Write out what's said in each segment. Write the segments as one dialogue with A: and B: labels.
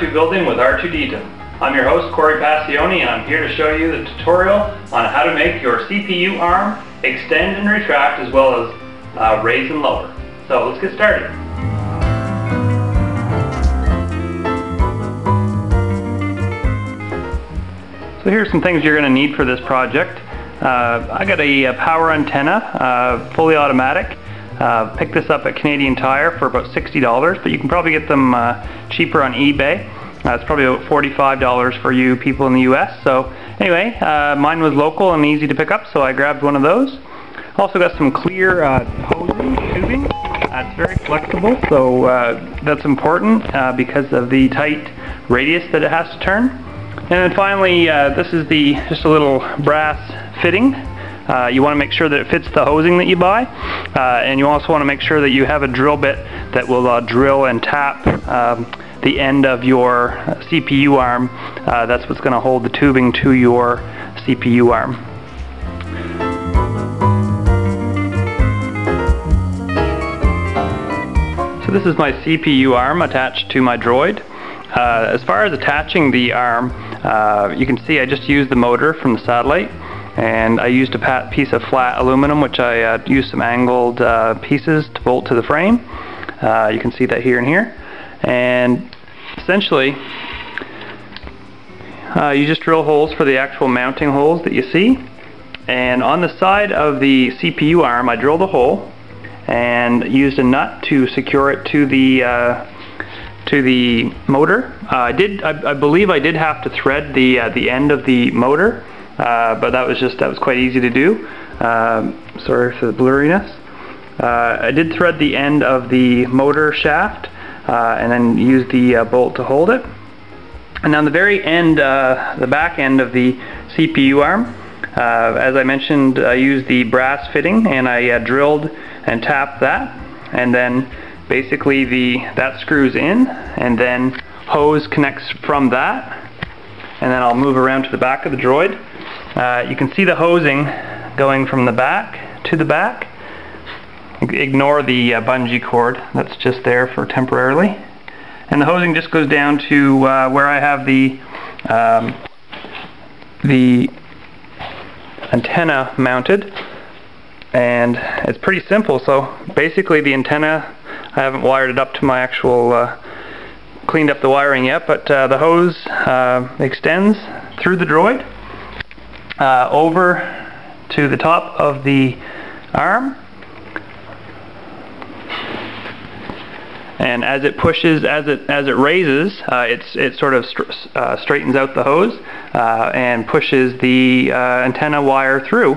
A: R2 building with Artoodeedum. I'm your host, Cory Pacione, and I'm here to show you the tutorial on how to make your CPU arm extend and retract as well as raise and lower. So let's get started. So here's some things you're going to need for this project. I got a power antenna, fully automatic. Picked this up at Canadian Tire for about $60, but you can probably get them cheaper on eBay. It's probably about $45 for you people in the US. So anyway, mine was local and easy to pick up, so I grabbed one of those. Also got some clear hosing tubing. It's very flexible, so that's important because of the tight radius that it has to turn. And then finally, this is just a little brass fitting. You want to make sure that it fits the hosing that you buy, and you also want to make sure that you have a drill bit that will drill and tap the end of your CPU arm. That's what's going to hold the tubing to your CPU arm. So this is my CPU arm attached to my Droid. As far as attaching the arm, you can see I just used the motor from the satellite, and I used a piece of flat aluminum, which I used some angled pieces to bolt to the frame. You can see that here and here. And essentially, you just drill holes for the actual mounting holes that you see. And on the side of the CPU arm, I drilled a hole and used a nut to secure it to the motor. I believe I did have to thread the end of the motor, but that was quite easy to do. Sorry for the blurriness. I did thread the end of the motor shaft and then use the bolt to hold it. And on the very end, the back end of the CPU arm, as I mentioned, I used the brass fitting, and I drilled and tapped that, and then basically that screws in, and then hose connects from that, and then I'll move around to the back of the Droid. You can see the hosing going from the back to the back. Ignore the bungee cord, that's just there for temporarily. And the hosing just goes down to where I have the antenna mounted, and it's pretty simple. So basically the antenna, I haven't wired it up to my actual cleaned up the wiring yet, but the hose extends through the Droid over to the top of the arm, and as it pushes, as it raises, it sort of straightens out the hose and pushes the antenna wire through,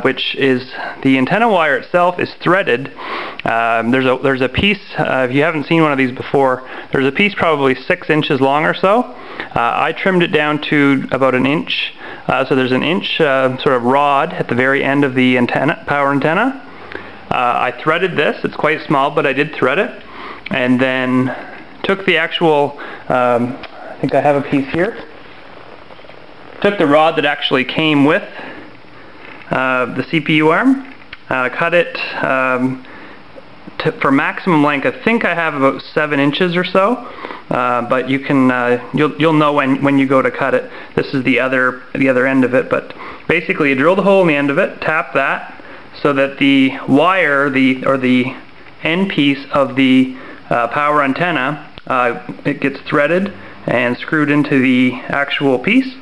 A: which is, the antenna wire itself is threaded. There's a piece, if you haven't seen one of these before, there's a piece probably 6 inches long or so. I trimmed it down to about an inch, so there's an inch sort of rod at the very end of the power antenna. I threaded this. It's quite small, but I did thread it, and then took the actual, I think I have a piece here, took the rod that actually came with the CPU arm, cut it for maximum length. I think I have about 7 inches or so, but you can you'll know when you go to cut it. This is the other end of it, but basically you drill the hole in the end of it, tap that so that the wire, or the end piece of the power antenna, it gets threaded and screwed into the actual piece.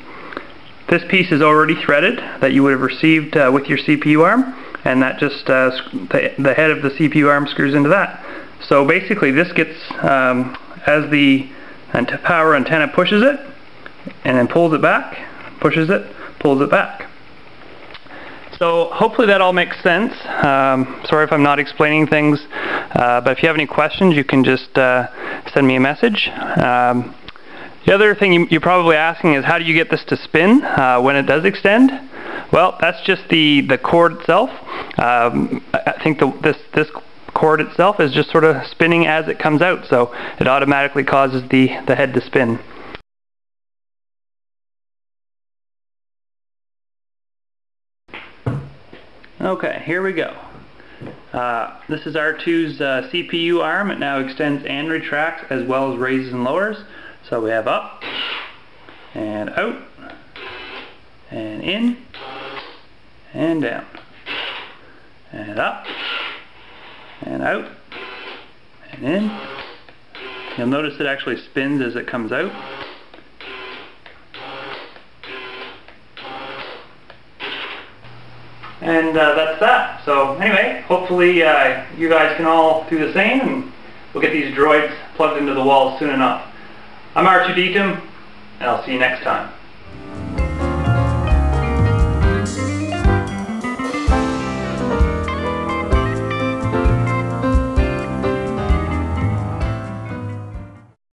A: This piece is already threaded that you would have received with your CPU arm, and that just the head of the CPU arm screws into that. So basically this gets, as the power antenna pushes it and then pulls it back, pushes it, pulls it back. So hopefully that all makes sense. Sorry if I'm not explaining things, but if you have any questions, you can just send me a message. The other thing you're probably asking is, how do you get this to spin when it does extend? Well, that's just the cord itself. I think this cord itself is just sort of spinning as it comes out, so it automatically causes the head to spin. Okay, here we go. This is R2's CPU arm. It now extends and retracts as well as raises and lowers. So we have up, and out, and in, and down, and up, and out, and in. You'll notice it actually spins as it comes out. And that's that. So anyway, hopefully you guys can all do the same, and we'll get these droids plugged into the walls soon enough. I'm Artoodeedum, and I'll see you next time.